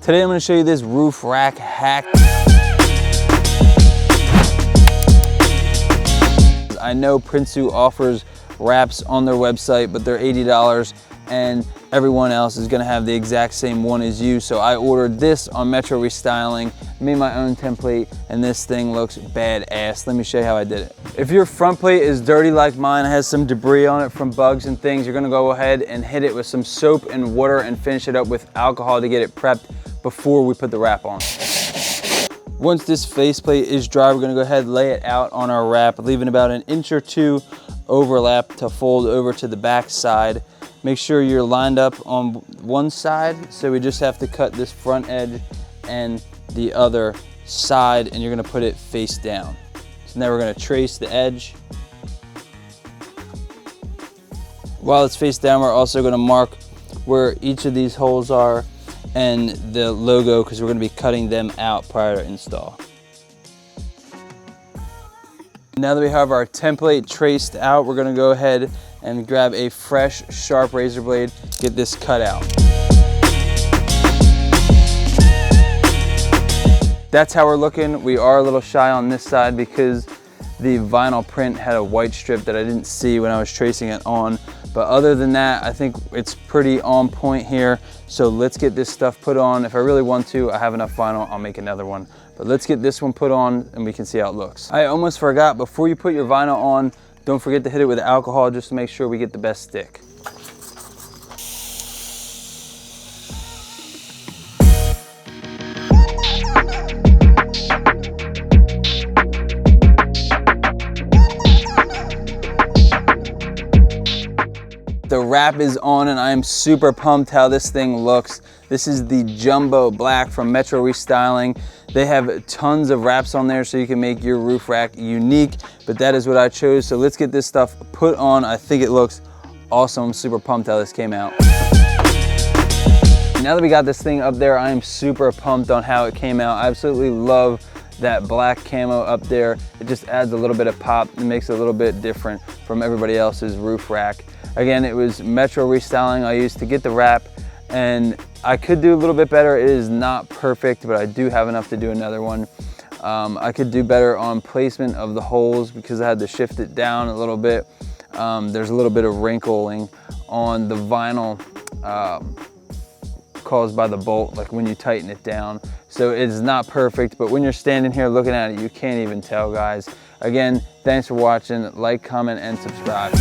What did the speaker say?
Today I'm going to show you this roof rack hack. I know Prinsu offers wraps on their website, but they're $80 and everyone else is going to have the exact same one as you. So I ordered this on Metro Restyling, made my own template, and this thing looks badass. Let me show you how I did it. If your front plate is dirty like mine, has some debris on it from bugs and things, you're going to go ahead and hit it with some soap and water and finish it up with alcohol to get it prepped before we put the wrap on. Once this faceplate is dry, we're going to go ahead and lay it out on our wrap, leaving about an inch or two overlap to fold over to the back side. Make sure you're lined up on one side, so we just have to cut this front edge and the other side, and you're going to put it face down. So now we're going to trace the edge. While it's face down, we're also going to mark where each of these holes are and the logo, because we're going to be cutting them out prior to install. Now that we have our template traced out, we're going to go ahead and grab a fresh, sharp razor blade, get this cut out. That's how we're looking. We are a little shy on this side because the vinyl print had a white strip that I didn't see when I was tracing it on. But other than that, I think it's pretty on point here. So let's get this stuff put on. If I really want to, I have enough vinyl, I'll make another one. But let's get this one put on and we can see how it looks. I almost forgot, before you put your vinyl on, don't forget to hit it with alcohol just to make sure we get the best stick. The wrap is on and I am super pumped how this thing looks. This is the Jumbo Black from Metro Restyling. They have tons of wraps on there so you can make your roof rack unique, but that is what I chose. So let's get this stuff put on. I think it looks awesome. I'm super pumped how this came out. Now that we got this thing up there, I am super pumped on how it came out. I absolutely love that black camo up there. It just adds a little bit of pop and makes it a little bit different from everybody else's roof rack. Again, it was Metro Restyling I used to get the wrap, and I could do a little bit better. It is not perfect, but I do have enough to do another one. I could do better on placement of the holes because I had to shift it down a little bit. There's a little bit of wrinkling on the vinyl caused by the bolt, like when you tighten it down. So it's not perfect, but when you're standing here looking at it, you can't even tell, guys. Again, thanks for watching. Like, comment, and subscribe.